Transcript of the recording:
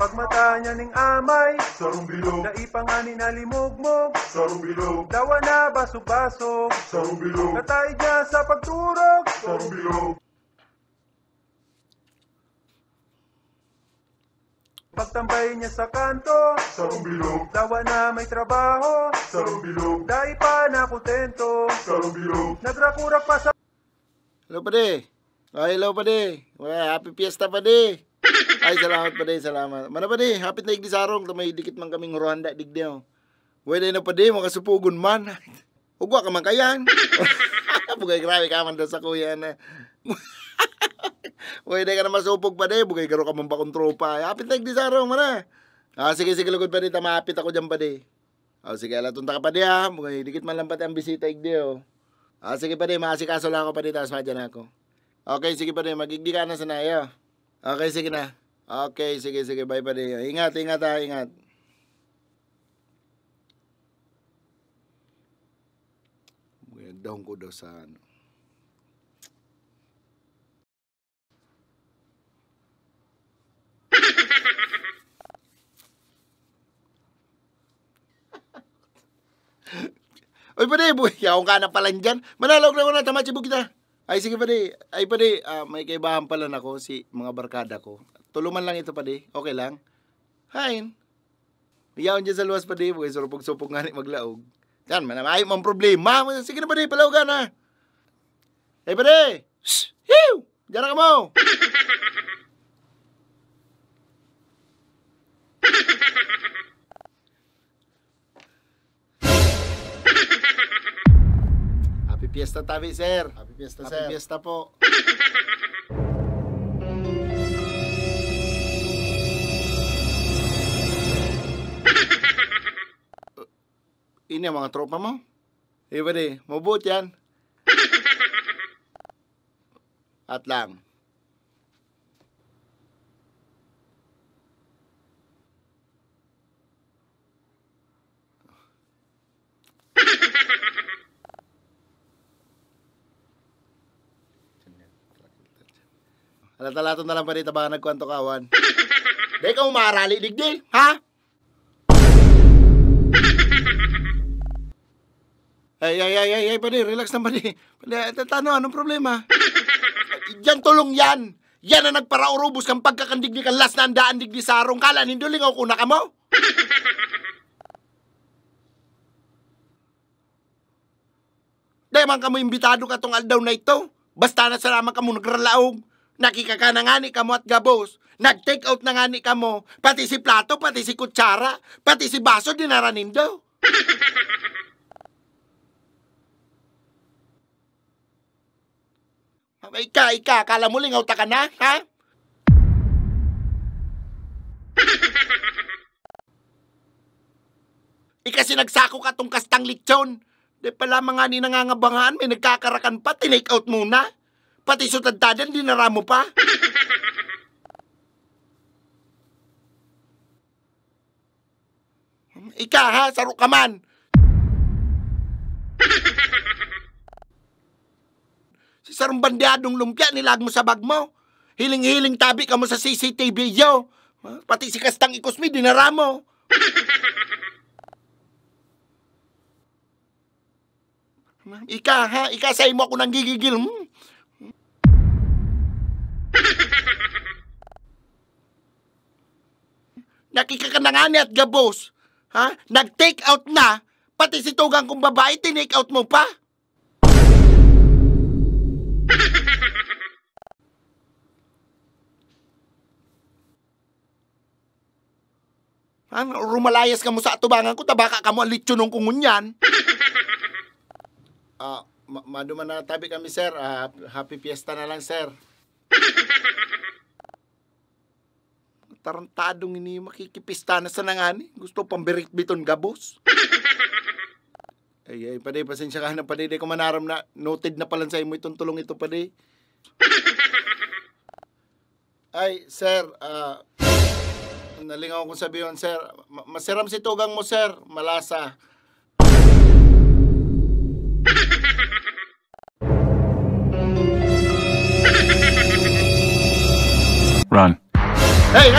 Pagmata niya ning amay, sarong bilog, naipangani na limugmog, sarong bilog, dawa na basog-basog, sarong bilog, natay niya sa pagturog, sarong bilog, pagtambay niya sa kanto, sarong bilog, dawa na may trabaho, sarong bilog, dahil pa na kontento, sarong bilog. nagrakurak pa sa Hello, pade. Oh, hello, pade. Well, happy fiesta, pade. Ay, salamat, pade. Salamat. Mana, pade. Hapit na igdi sarong. May dikit man kaming Rwanda, digdi, oh. Pwede na, pade. Makasupugon man. Ugwa ka man kayan. Bugay, grabe ka man daw sa kuya na. Pwede ka na masupog, pade. Bugay, garo ka man bakong tropa. Hapit na igdi sarong, mana. Ah, sige, sige, lugod, pade. Tamapit ako dyan, pade. Oh, sige, alatunta ka, pade, ha. Bugay, dikit man lang pati ang bisita, igdi, oh. Ah, sige, pade. Maasikaso lang ako, pade. Tapos madyan ako. Okay, sige, pade. Magigdi ka na sa nayo. Okay, sige na. Okay, sige, sige. Bye, pade. Ingat, ingat, ha. Ingat. Nagdahon ko daw sa ano. Oy, pade, buhay, akong ka na pala dyan. Manalog na ko na, tamatsibog kita. Ay, sige, pade. Ay, pade, may kaibahan pala na ko, si mga barkada ko. Tuluman lang ito, pade. Okay lang. Hain. Iyaon dyan sa luwas, pade. Buhay, surupog-supog nga ni maglaog. Yan, manamay mong problema. Sige na, pade, palaw ka na. Ay, pade. Shhh! Hiw! Diyan na ka mo. Happy Fiesta tabi, sir. Happy Fiesta, sir. Happy Fiesta po. Ini ang mga tropa mo? Eh, pwede. Mabuot yan. At lang. Alatalato na lang pa rin tabangan nagkwanto kawan. Di ka umarali, digdi, ha? Ay, pwede, relax na pwede. Tano, anong problema? Yan tulong yan. Yan ang nagparaurubos kang pagkakandigdi kang las na andaan digdi sarong kala. Ninduling ako kuna ka mo? Dahil man ka mo imbitado ka tong aldaw na ito. Basta na salaman ka mo nagralaog. Nakikaka na nga ni ka mo at gabos. Nag-take out na nga ni ka mo. Pati si plato, pati si kutsara, pati si baso dinaranin daw. Ika, kala mo lingaw ta ka na, ha? Kasi nagsako ka tong kastang lechon. Di pala mga ni nangangabangaan, may nagkakarakan pa, tinake out muna. Pati sutadtadan, dinara mo pa. Ika ha, saro ka man. Si sarong bandyadong lumpia, nilag mo sa bag mo. Hiling-hiling tabi ka mo sa CCTV yo. Pati si kastang ikusmi, dinara mo. Ika ha, ika sa imo ako nang gigigil. Nakikakanangani at gabos. Ha? Nag-take out na. Pati si tugang kong babae, tinake out mo pa. Rumalayas ka mo sa atubangan ko, tabaka ka mo ang litsyon ng kungunyan. Maduman na tabi kami, sir. Happy Fiesta na lang, sir. Tarantadong ini makikipista na sa nangani. Gusto pambirit biton gabos. Ay, paday, pasensya ka na, paday. Di ko manaram na noted na palan sa imo itong tulong ito, paday. Ay, sir, nalingaw kong sabihin, sir. Masiram si tugang mo, sir. Malasa. Run. Hey!